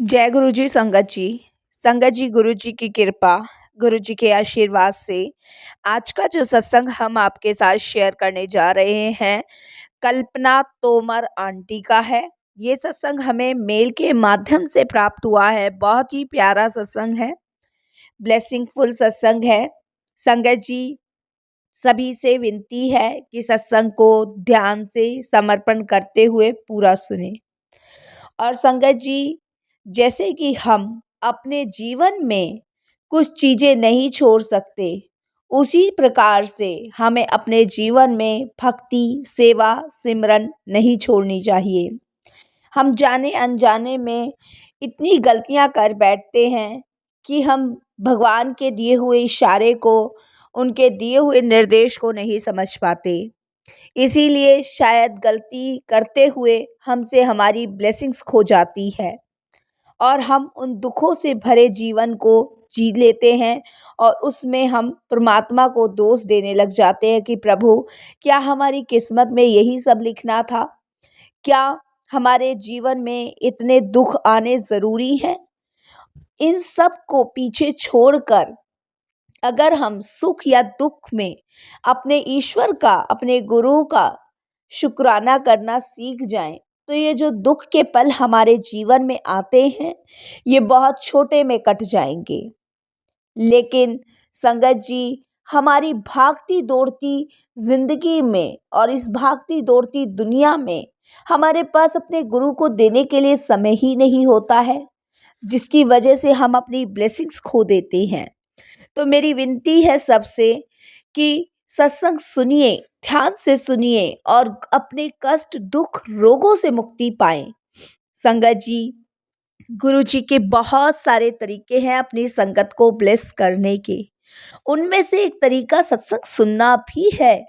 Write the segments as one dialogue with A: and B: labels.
A: जय गुरु जी संगत जी। संगत जी, गुरु जी की कृपा, गुरु जी के आशीर्वाद से आज का जो सत्संग हम आपके साथ शेयर करने जा रहे हैं, कल्पना तोमर आंटी का है। ये सत्संग हमें मेल के माध्यम से प्राप्त हुआ है। बहुत ही प्यारा सत्संग है, ब्लेसिंगफुल सत्संग है। संगत जी, सभी से विनती है कि सत्संग को ध्यान से समर्पण करते हुए पूरा सुने। और संगत जी, जैसे कि हम अपने जीवन में कुछ चीज़ें नहीं छोड़ सकते, उसी प्रकार से हमें अपने जीवन में भक्ति, सेवा, सिमरन नहीं छोड़नी चाहिए। हम जाने अनजाने में इतनी गलतियां कर बैठते हैं कि हम भगवान के दिए हुए इशारे को, उनके दिए हुए निर्देश को नहीं समझ पाते। इसीलिए शायद गलती करते हुए हमसे हमारी ब्लेसिंग्स खो जाती है और हम उन दुखों से भरे जीवन को जी लेते हैं और उसमें हम परमात्मा को दोष देने लग जाते हैं कि प्रभु, क्या हमारी किस्मत में यही सब लिखना था? क्या हमारे जीवन में इतने दुख आने ज़रूरी हैं? इन सब को पीछे छोड़कर अगर हम सुख या दुख में अपने ईश्वर का, अपने गुरु का शुक्राना करना सीख जाएं, तो ये जो दुख के पल हमारे जीवन में आते हैं, ये बहुत छोटे में कट जाएंगे। लेकिन संगत जी, हमारी भागती दौड़ती जिंदगी में और इस भागती दौड़ती दुनिया में हमारे पास अपने गुरु को देने के लिए समय ही नहीं होता है, जिसकी वजह से हम अपनी ब्लेसिंग्स खो देते हैं। तो मेरी विनती है सबसे कि सत्संग सुनिए, ध्यान से सुनिए और अपने कष्ट, दुख, रोगों से मुक्ति पाएं। संगत जी, गुरु जी के बहुत सारे तरीके हैं अपनी संगत को ब्लेस करने के। उनमें से एक तरीका सत्संग सुनना भी है।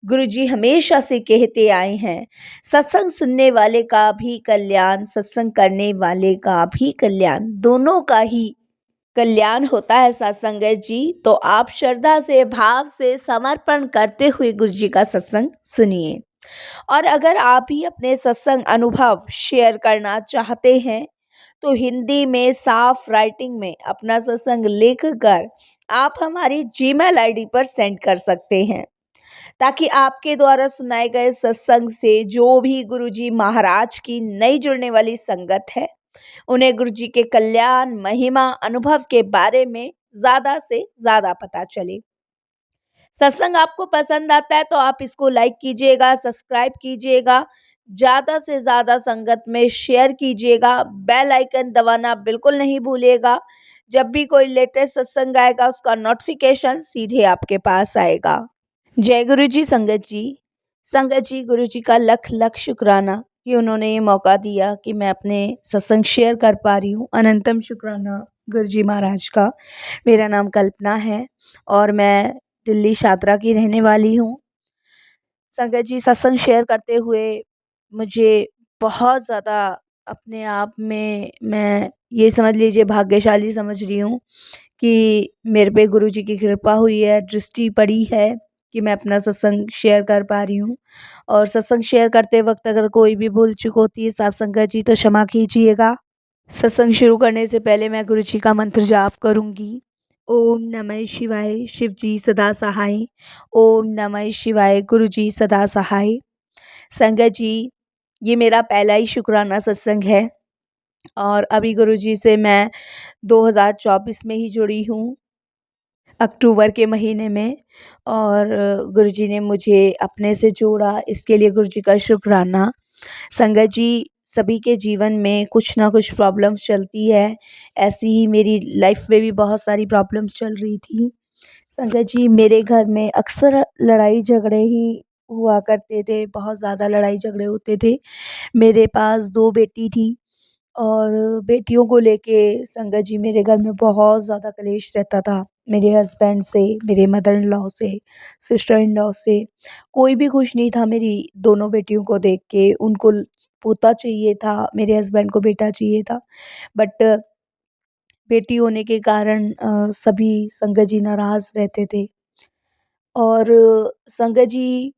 A: गुरु जी हमेशा से कहते आए हैं, सत्संग सुनने वाले का भी कल्याण, सत्संग करने वाले का भी कल्याण, दोनों का ही कल्याण होता है सत्संगत जी। तो आप श्रद्धा से, भाव से, समर्पण करते हुए गुरु जी का सत्संग सुनिए। और अगर आप ही अपने सत्संग अनुभव शेयर करना चाहते हैं, तो हिंदी में साफ राइटिंग में अपना सत्संग लिख कर आप हमारी जीमेल आईडी पर सेंड कर सकते हैं, ताकि आपके द्वारा सुनाए गए सत्संग से जो भी गुरुजी महाराज की नई जुड़ने वाली संगत है, उन्हें गुरु जी के कल्याण, महिमा, अनुभव के बारे में ज़्यादा से ज़्यादा पता चले। सत्संग आपको पसंद आता है तो आप इसको लाइक कीजिएगा, सब्सक्राइब कीजिएगा, ज़्यादा से ज़्यादा संगत में शेयर कीजिएगा, बेल आइकन दबाना बिल्कुल नहीं भूलिएगा। जब भी कोई लेटेस्ट सत्संग आएगा, उसका नोटिफिकेशन सीधे आपके पास आएगा। जय गुरु जी संगत जी। संगत जी, गुरु जी का लख लख शुक्राना कि उन्होंने ये मौका दिया कि मैं अपने सत्संग शेयर कर पा रही हूँ। अनंतम शुक्राना गुरु जी महाराज का। मेरा नाम कल्पना है और मैं दिल्ली शात्रा की रहने वाली हूँ। संगत जी, सत्संग शेयर करते हुए मुझे बहुत ज़्यादा अपने आप में, मैं ये समझ लीजिए भाग्यशाली समझ रही हूँ कि मेरे पे गुरु जी की कृपा हुई है, दृष्टि पड़ी है कि मैं अपना सत्संग शेयर कर पा रही हूँ। और सत्संग शेयर करते वक्त अगर कोई भी भूल चूक होती है सत्संगत जी, तो क्षमा कीजिएगा। सत्संग शुरू करने से पहले मैं गुरु जी का मंत्र जाप करूँगी। ओम नमः शिवाय, शिव जी सदा सहाय। ओम नमः शिवाय, गुरु जी सदा सहाय। संगत जी, ये मेरा पहला ही शुक्राना सत्संग है और अभी गुरु जी से मैं 2024 में ही जुड़ी हूँ, अक्टूबर के महीने में। और गुरु जी ने मुझे अपने से जोड़ा, इसके लिए गुरु जी का शुक्राना। संगत जी, सभी के जीवन में कुछ ना कुछ प्रॉब्लम्स चलती है। ऐसी ही मेरी लाइफ में भी बहुत सारी प्रॉब्लम्स चल रही थी। संगत जी, मेरे घर में अक्सर लड़ाई झगड़े ही हुआ करते थे, बहुत ज़्यादा लड़ाई झगड़े होते थे। मेरे पास 2 बेटी थी और बेटियों को लेके संगत जी मेरे घर में बहुत ज़्यादा कलेश रहता था। मेरे हस्बैंड से, मेरे मदर इन लॉ से, सिस्टर इन लॉ से, कोई भी खुश नहीं था मेरी दोनों बेटियों को देख के। उनको पोता चाहिए था, मेरे हस्बैंड को बेटा चाहिए था। बट बेटी होने के कारण सभी संगत जी नाराज़ रहते थे। और संगत जी,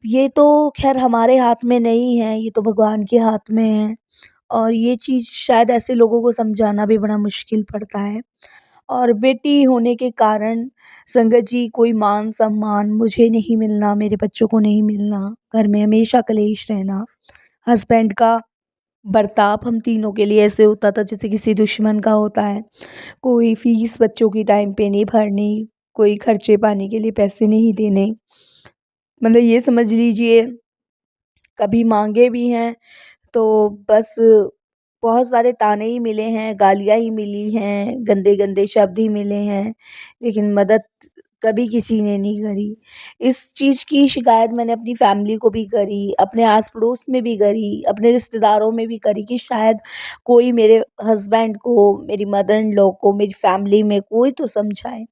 A: ये तो ख़ैर हमारे हाथ में नहीं है, ये तो भगवान के हाथ में है। और ये चीज़ शायद ऐसे लोगों को समझाना भी बड़ा मुश्किल पड़ता है। और बेटी होने के कारण संगत जी कोई मान-सम्मान मुझे नहीं मिलना, मेरे बच्चों को नहीं मिलना, घर में हमेशा कलेश रहना, हस्बैंड का बर्ताव हम तीनों के लिए ऐसे होता था जैसे किसी दुश्मन का होता है। कोई फ़ीस बच्चों की टाइम पे नहीं भरनी, कोई खर्चे पानी के लिए पैसे नहीं देने। मतलब ये समझ लीजिए कभी माँगे भी हैं तो बस बहुत सारे ताने ही मिले हैं, गालियाँ ही मिली हैं, गंदे-गंदे शब्द ही मिले हैं, लेकिन मदद कभी किसी ने नहीं करी। इस चीज़ की शिकायत मैंने अपनी फैमिली को भी करी, अपने आस-पड़ोस में भी करी, अपने रिश्तेदारों में भी करी कि शायद कोई मेरे हस्बैंड को, मेरी मदर इन लॉ को, मेरी फैमिली में कोई तो समझाए।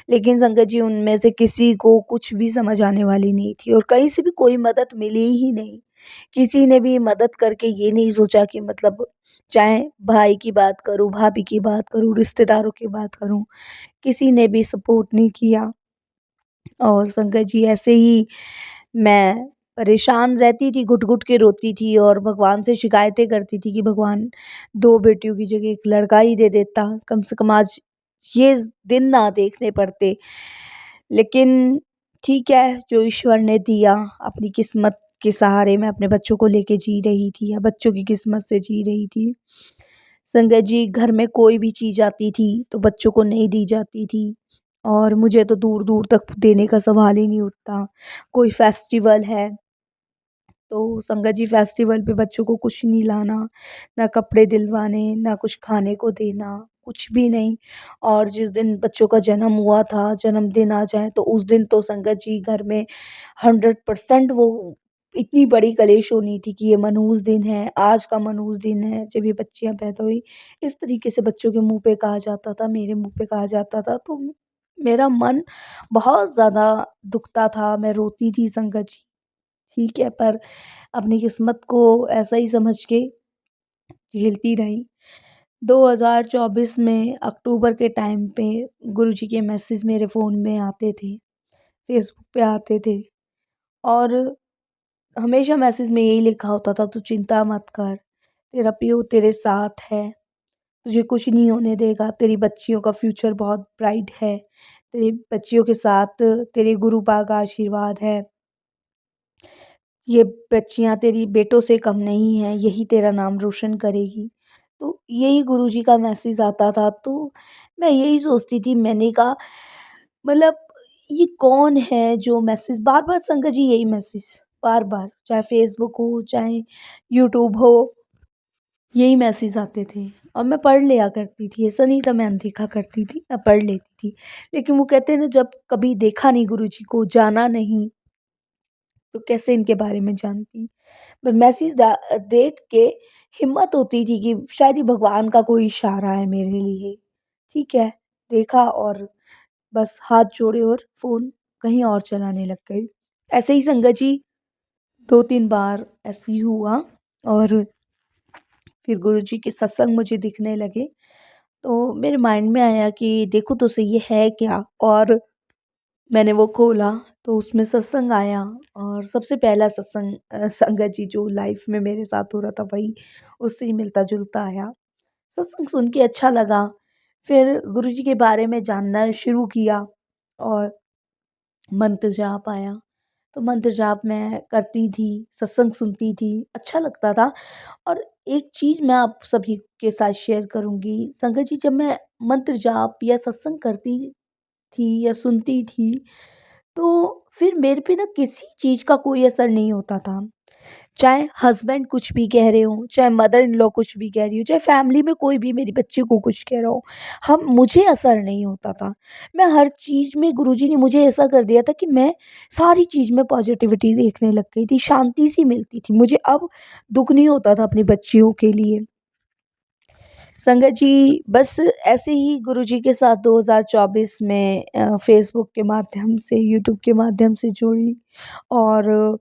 A: लेकिन संगत जी उनमें से किसी को कुछ भी समझ आने वाली नहीं थी और कहीं से भी कोई मदद मिली ही नहीं। किसी ने भी मदद करके ये नहीं सोचा कि मतलब चाहे भाई की बात करूँ, भाभी की बात करूँ, रिश्तेदारों की बात करूँ, किसी ने भी सपोर्ट नहीं किया। और संगत जी ऐसे ही मैं परेशान रहती थी, घुट-घुट के रोती थी और भगवान से शिकायतें करती थी कि भगवान 2 बेटियों की जगह 1 लड़का ही दे देता, कम से कम आज ये दिन ना देखने पड़ते। लेकिन ठीक है, जो ईश्वर ने दिया, अपनी किस्मत के सहारे मैं अपने बच्चों को लेके जी रही थी या बच्चों की किस्मत से जी रही थी। संगत जी घर में कोई भी चीज़ आती थी, तो बच्चों को नहीं दी जाती थी और मुझे तो दूर-दूर तक देने का सवाल ही नहीं उठता। कोई फेस्टिवल है तो संगत जी फेस्टिवल पे बच्चों को कुछ नहीं लाना, ना कपड़े दिलवाने, ना कुछ खाने को देना, कुछ भी नहीं। और जिस दिन बच्चों का जन्म हुआ था, जन्मदिन आ जाए तो उस दिन तो संगत जी घर में 100% वो इतनी बड़ी कलेश होनी थी कि ये मनहूस दिन है, आज का मनहूस दिन है, जब ये बच्चियाँ पैदा हुई। इस तरीके से बच्चों के मुँह पे कहा जाता था, मेरे मुँह पे कहा जाता था, तो मेरा मन बहुत ज़्यादा दुखता था, मैं रोती थी संगत जी। ठीक है, पर अपनी किस्मत को ऐसा ही समझ के झेलती रही। 2024 में अक्टूबर के टाइम पे गुरुजी के मैसेज मेरे फ़ोन में आते थे, फ़ेसबुक पे आते थे और हमेशा मैसेज में यही लिखा होता था, "तू चिंता मत कर, तेरा पीयू तेरे साथ है, तुझे कुछ नहीं होने देगा, तेरी बच्चियों का फ्यूचर बहुत ब्राइट है, तेरी बच्चियों के साथ तेरे गुरु पाक का आशीर्वाद है।" ये बच्चियाँ तेरी बेटों से कम नहीं हैं, यही तेरा नाम रोशन करेगी। तो यही गुरुजी का मैसेज आता था, तो मैं यही सोचती थी मैंने कहा मतलब ये कौन है जो मैसेज बार-बार संगत जी यही मैसेज बार-बार चाहे फ़ेसबुक हो, चाहे यूट्यूब हो, यही मैसेज आते थे और मैं पढ़ लिया करती थी, ऐसा नहीं था मैं अनदेखा करती थी, मैं पढ़ लेती थी। लेकिन वो कहते हैं ना जब कभी देखा नहीं गुरुजी को, जाना नहीं, तो कैसे इनके बारे में जानती? पर मैसेज देख के हिम्मत होती थी कि शायद ये भगवान का कोई इशारा है मेरे लिए। ठीक है, देखा और बस हाथ जोड़े और फ़ोन कहीं और चलाने लग गई। ऐसे ही संगत जी 2-3 बार ऐसे ही हुआ और फिर गुरुजी के सत्संग मुझे दिखने लगे, तो मेरे माइंड में आया कि देखो तो सही ये है क्या? और मैंने वो खोला तो उसमें सत्संग आया और सबसे पहला सत्संग संगत जी जो लाइफ में मेरे साथ हो रहा था वही उससे ही मिलता-जुलता आया। सत्संग सुन के अच्छा लगा, फिर गुरुजी के बारे में जानना शुरू किया और मंत्र जाप आया, तो मंत्र जाप मैं करती थी, सत्संग सुनती थी, अच्छा लगता था। और एक चीज़ मैं आप सभी के साथ शेयर करूँगी, संगत जी जब मैं मंत्र जाप या सत्संग करती थी या सुनती थी, तो फिर मेरे पे ना किसी चीज़ का कोई असर नहीं होता था। चाहे हस्बैंड कुछ भी कह रहे हों, चाहे मदर इन लॉ कुछ भी कह रही हो, चाहे फैमिली में कोई भी मेरी बच्ची को कुछ कह रहा हो, हम मुझे असर नहीं होता था। मैं हर चीज़ में गुरुजी ने मुझे ऐसा कर दिया था कि मैं सारी चीज़ में पॉजिटिविटी देखने लग गई थी, शांति सी मिलती थी। मुझे अब दुःख नहीं होता था अपनी बच्चियों के लिए। संगत जी बस ऐसे ही गुरुजी के साथ 2024 में फ़ेसबुक के माध्यम से, यूट्यूब के माध्यम से जुड़ी और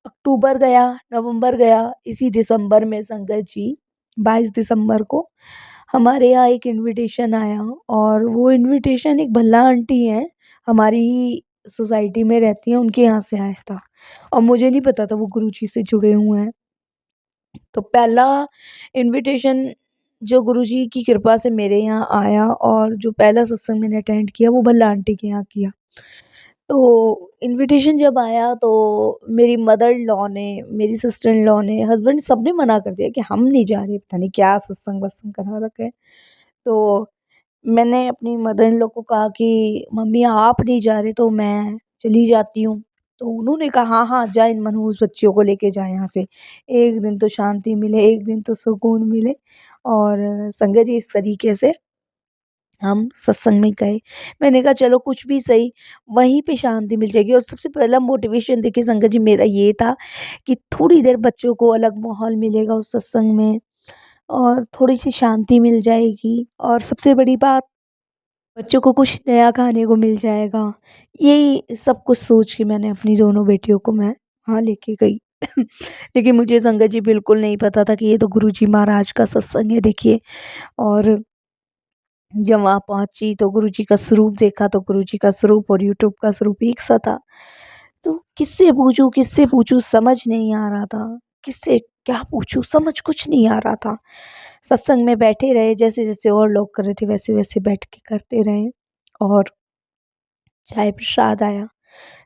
A: अक्टूबर गया, नवंबर गया, इसी दिसंबर में संगत जी 22 दिसंबर को हमारे यहाँ एक इन्विटेशन आया और वो इन्विटेशन एक भल्ला आंटी हैं, हमारी ही सोसाइटी में रहती हैं, उनके यहाँ से आया था और मुझे नहीं पता था वो गुरुजी से जुड़े हुए हैं। तो पहला इन्विटेशन जो गुरुजी की कृपा से मेरे यहाँ आया और जो पहला सत्संग मैंने अटेंड किया वो भल्ला आंटी के यहाँ किया। तो इन्विटेशन जब आया तो मेरी मदर इन लॉ ने, मेरी सिस्टर इन लॉ ने, हस्बैंड सबने मना कर दिया कि हम नहीं जा रहे, पता नहीं क्या सत्संग-वत्संग करा रखा है। तो मैंने अपनी मदर इन लॉ को कहा कि मम्मी आप नहीं जा रहे तो मैं चली जाती हूँ। तो उन्होंने कहा हाँ, हाँ, जा इन मनहूस बच्चियों को लेके जा यहाँ से। एक दिन तो शांति मिले, एक दिन तो सुकून मिले। और संगत जी इस तरीके से हम सत्संग में गए। मैंने कहा चलो कुछ भी सही, वहीं पे शांति मिल जाएगी। और सबसे पहला मोटिवेशन देखिए संगत जी मेरा ये था कि थोड़ी देर बच्चों को अलग माहौल मिलेगा उस सत्संग में और थोड़ी-सी शांति मिल जाएगी और सबसे बड़ी बात बच्चों को कुछ नया खाने को मिल जाएगा। यही सब कुछ सोच के मैंने अपनी दोनों बेटियों को मैं वहाँ लेके गई। लेकिन मुझे संगत जी बिल्कुल नहीं पता था कि ये तो गुरुजी महाराज का सत्संग है देखिए। और जब वहाँ पहुँची तो गुरुजी का स्वरूप देखा तो गुरुजी का स्वरूप और यूट्यूब का स्वरूप एक सा था। तो किससे पूछूँ समझ नहीं आ रहा था। किससे क्या पूछूँ समझ कुछ नहीं आ रहा था। सत्संग में बैठे रहे जैसे-जैसे और लोग कर रहे थे वैसे-वैसे बैठ के करते रहे। और चाय प्रसाद आया,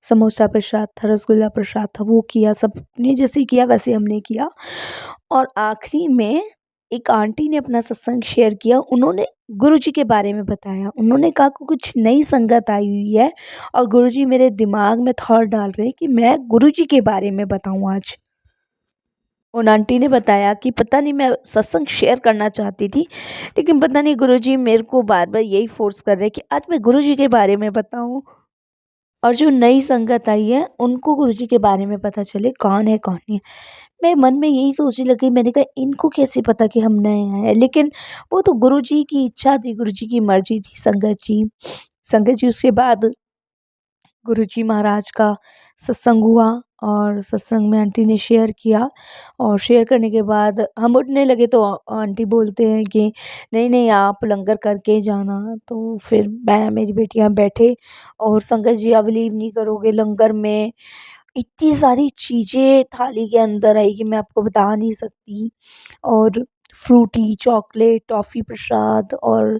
A: समोसा प्रसाद था, रसगुल्ला प्रसाद था, वो किया, सबने जैसे किया वैसे हमने किया। और आखिरी में एक आंटी ने अपना सत्संग शेयर किया, उन्होंने गुरुजी के बारे में बताया। उन्होंने कहा कि कुछ नई संगत आई हुई है और गुरुजी मेरे दिमाग में थॉट डाल रहे हैं कि मैं गुरुजी के बारे में बताऊँ आज। उन आंटी ने बताया कि पता नहीं मैं सत्संग शेयर करना चाहती थी, लेकिन पता नहीं गुरुजी मेरे को बार-बार यही फ़ोर्स कर रहे हैं कि आज मैं गुरुजी के बारे में बताऊँ। और जो नई संगत आई है उनको गुरुजी के बारे में पता चले कौन है कौन नहीं है। मैं मन में यही सोचने लगी, मैंने कहा इनको कैसे पता कि हम नए हैं? लेकिन वो तो गुरुजी की इच्छा थी, गुरुजी की मर्ज़ी थी संगत जी। संगत जी उसके बाद गुरुजी महाराज का सत्संग हुआ और सत्संग में आंटी ने शेयर किया। और शेयर करने के बाद हम उठने लगे तो आंटी बोलते हैं कि नहीं नहीं आप लंगर करके ही जाना। तो फिर मैं मेरी बेटियां बैठे और संगत जी आप बिलीव नहीं करोगे लंगर में इतनी सारी चीज़ें थाली के अंदर आई कि मैं आपको बता नहीं सकती। और फ्रूटी, चॉकलेट, टॉफ़ी प्रसाद और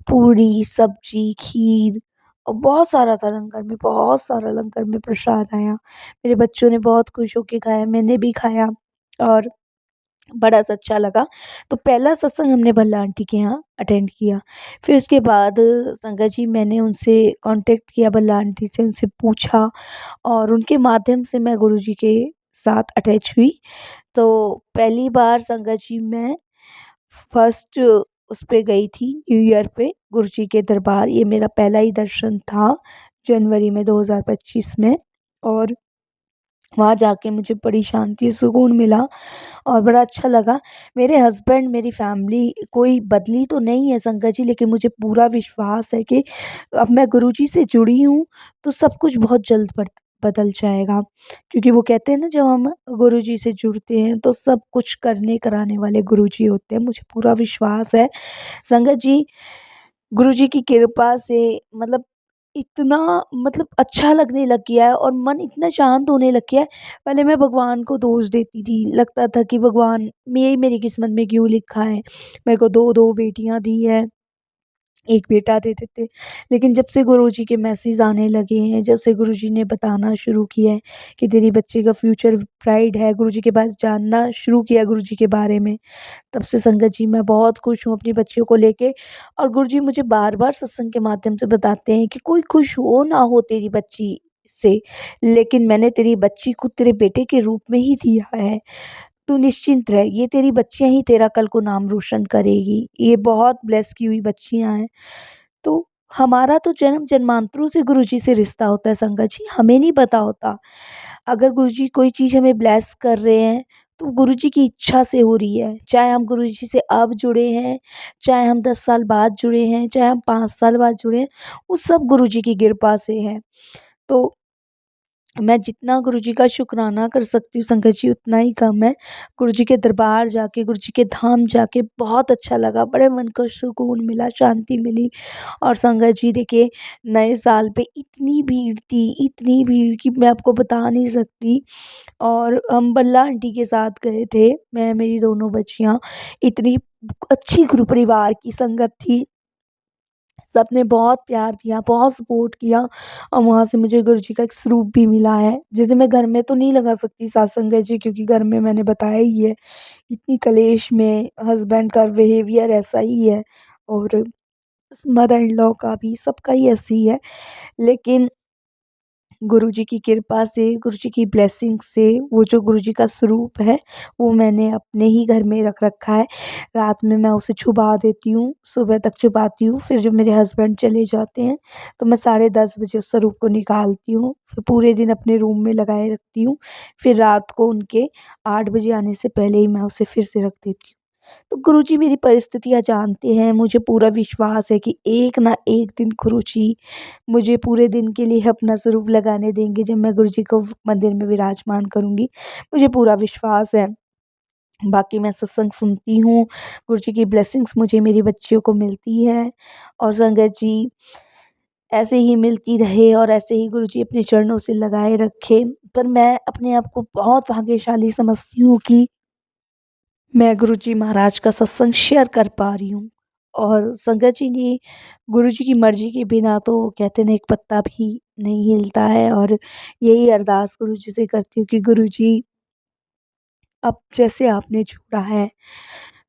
A: पूरी, सब्ज़ी, खीर और बहुत सारा था लंगर में, बहुत सारा लंगर में प्रसाद आया। मेरे बच्चों ने बहुत खुश होके खाया, मैंने भी खाया और बड़ा सा अच्छा लगा। तो पहला सत्संग हमने भल्ला आंटी के यहाँ अटेंड किया। फिर उसके बाद संगत जी मैंने उनसे कॉन्टैक्ट किया भल्ला आंटी से, उनसे पूछा और उनके माध्यम से मैं गुरुजी के साथ अटैच हुई। तो पहली बार संगत जी मैं फर्स्ट उस पे गई थी न्यू ईयर पे गुरुजी के दरबार। ये मेरा पहला ही दर्शन था जनवरी में 2025 में। और वहाँ जाके मुझे बड़ी शांति सुकून मिला और बड़ा अच्छा लगा। मेरे हस्बैंड मेरी फैमिली कोई बदली तो नहीं है संगत जी, लेकिन मुझे पूरा विश्वास है कि अब मैं गुरुजी से जुड़ी हूँ तो सब कुछ बहुत जल्द बदल जाएगा। क्योंकि वो कहते हैं ना जब हम गुरुजी से जुड़ते हैं तो सब कुछ करने कराने वाले गुरुजी होते हैं। मुझे पूरा विश्वास है संगत जी गुरुजी की कृपा से मतलब इतना मतलब अच्छा लगने लग गया है और मन इतना शांत होने लग गया है। पहले मैं भगवान को दोष देती थी, लगता था कि भगवान यही मेरी किस्मत में क्यों लिखा है? मेरे को 2-2 बेटियाँ दी हैं, 1 बेटा दे देते। लेकिन जब से गुरुजी के मैसेज आने लगे हैं, जब से गुरुजी ने बताना शुरू किया है कि तेरी बच्ची का फ्यूचर ब्राइट है, गुरुजी के पास जानना शुरू किया गुरुजी के बारे में, तब से संगत जी मैं बहुत खुश हूँ अपनी बच्चियों को लेके। और गुरुजी मुझे बार-बार सत्संग के माध्यम से बताते हैं कि कोई खुश हो ना हो तेरी बच्ची से, लेकिन मैंने तेरी बच्ची को तेरे बेटे के रूप में ही दिया है। तू निश्चिंत रह, ये तेरी बच्चियाँ ही तेरा कल को नाम रोशन करेगी। ये बहुत ब्लेस की हुई बच्चियाँ हैं। तो हमारा तो जन्म-जन्मांतरों से गुरुजी से रिश्ता होता है संगत जी, हमें नहीं पता होता। अगर गुरुजी कोई चीज़ हमें ब्लेस कर रहे हैं, तो गुरुजी की इच्छा से हो रही है। चाहे हम गुरुजी से अब जुड़े हैं, चाहे हम 10 साल बाद जुड़े हैं, चाहे हम 5 साल बाद जुड़े हैं, वो सब गुरुजी की कृपा से है। तो
B: मैं जितना गुरुजी का शुक्राना कर सकती हूँ संगत जी उतना ही कम है। गुरुजी के दरबार जाके, गुरुजी के धाम जाके बहुत अच्छा लगा, बड़े मन को सुकून मिला, शांति मिली। और संगत जी देखिए, नए साल पे इतनी भीड़ कि मैं आपको बता नहीं सकती। और हम बल्ला आंटी के साथ गए थे, मैं मेरी दोनों बच्चियाँ। इतनी अच्छी गुरु परिवार की संगत थी, सबने बहुत प्यार दिया, बहुत सपोर्ट किया। और वहाँ से मुझे गुरुजी का एक स्वरूप भी मिला है, जिसे मैं घर में तो नहीं लगा सकती साथ संगत जी, क्योंकि घर में मैंने बताया ही है, इतनी कलेश में हस्बैंड का बिहेवियर ऐसा ही है, और मदर इन लॉ का भी, सबका ही ऐसे ही है। लेकिन गुरुजी की कृपा से, गुरुजी की ब्लेसिंग से, वो जो गुरुजी का स्वरूप है, वो मैंने अपने ही घर में रख रखा है। रात में मैं उसे छुपा देती हूँ, सुबह तक छुपाती हूँ, फिर जब मेरे हस्बैंड चले जाते हैं, तो मैं 10:30 बजे उस स्वरूप को निकालती हूँ, फिर पूरे दिन अपने रूम में लगाए रखती हूँ। फिर रात को उनके 8 बजे आने से पहले ही मैं उसे फिर से रख देती हूँ। तो गुरुजी मेरी परिस्थितियाँ जानते हैं, मुझे पूरा विश्वास है कि एक ना एक दिन गुरुजी मुझे पूरे दिन के लिए अपना स्वरूप लगाने देंगे, जब मैं गुरुजी को मंदिर में विराजमान करूँगी। मुझे पूरा विश्वास है। बाकी मैं सत्संग सुनती हूँ, गुरुजी की ब्लेसिंग्स मुझे मेरी बच्चियों को मिलती है, और संगत जी ऐसे ही मिलती रहे, और ऐसे ही गुरुजी अपने चरणों से लगाए रखे। पर मैं अपने आप को बहुत भाग्यशाली समझती हूँ कि मैं गुरुजी महाराज का सत्संग शेयर कर पा रही हूँ। और संगत जी ने, गुरुजी की मर्ज़ी के बिना तो कहते हैं ना, एक पत्ता भी नहीं हिलता है। और यही अरदास गुरुजी से करती हूँ कि गुरुजी, अब जैसे आपने जोड़ा है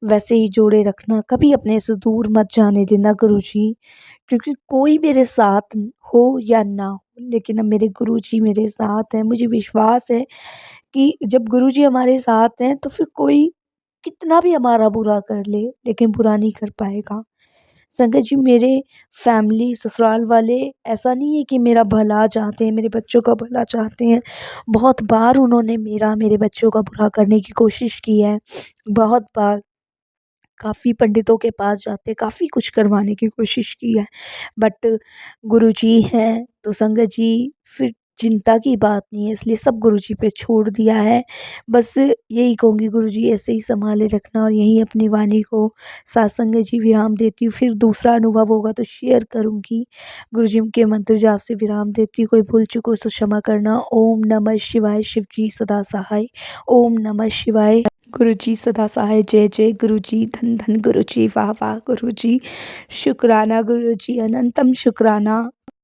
B: वैसे ही जोड़े रखना, कभी अपने से दूर मत जाने देना गुरुजी। क्योंकि कोई मेरे साथ हो या ना हो, लेकिन अब मेरे गुरुजी मेरे साथ हैं। मुझे विश्वास है कि जब गुरुजी हमारे साथ हैं, तो फिर कोई कितना भी हमारा बुरा कर ले, लेकिन बुरा नहीं कर पाएगा। संगत जी, मेरे फैमिली ससुराल वाले ऐसा नहीं है कि मेरा भला चाहते हैं, मेरे बच्चों का भला चाहते हैं। बहुत बार उन्होंने मेरे बच्चों का बुरा करने की कोशिश की है। बहुत बार काफ़ी पंडितों के पास जाते, काफ़ी कुछ करवाने की कोशिश की है, बट गुरुजी हैं तो संगत जी, फिर चिंता की बात नहीं है, इसलिए सब गुरुजी पे छोड़ दिया है। बस यही कहूँगी, गुरुजी ऐसे ही सँभाले रखना, और यहीं अपनी वाणी को साथ संगत जी विराम देती हूँ। फिर दूसरा अनुभव होगा तो शेयर करूँगी। गुरुजी के मंत्र जाप से विराम देती हूँ। कोई भूल चूक हो तो क्षमा करना। ओम नमः शिवाय। शिव जी सदा सहाय। ओम नमः शिवाय। गुरुजी सदा सहाय। जय जय गुरुजी। धन धन गुरुजी। वाह वाह गुरुजी। शुक्राना गुरुजी, अनंतम शुक्राना।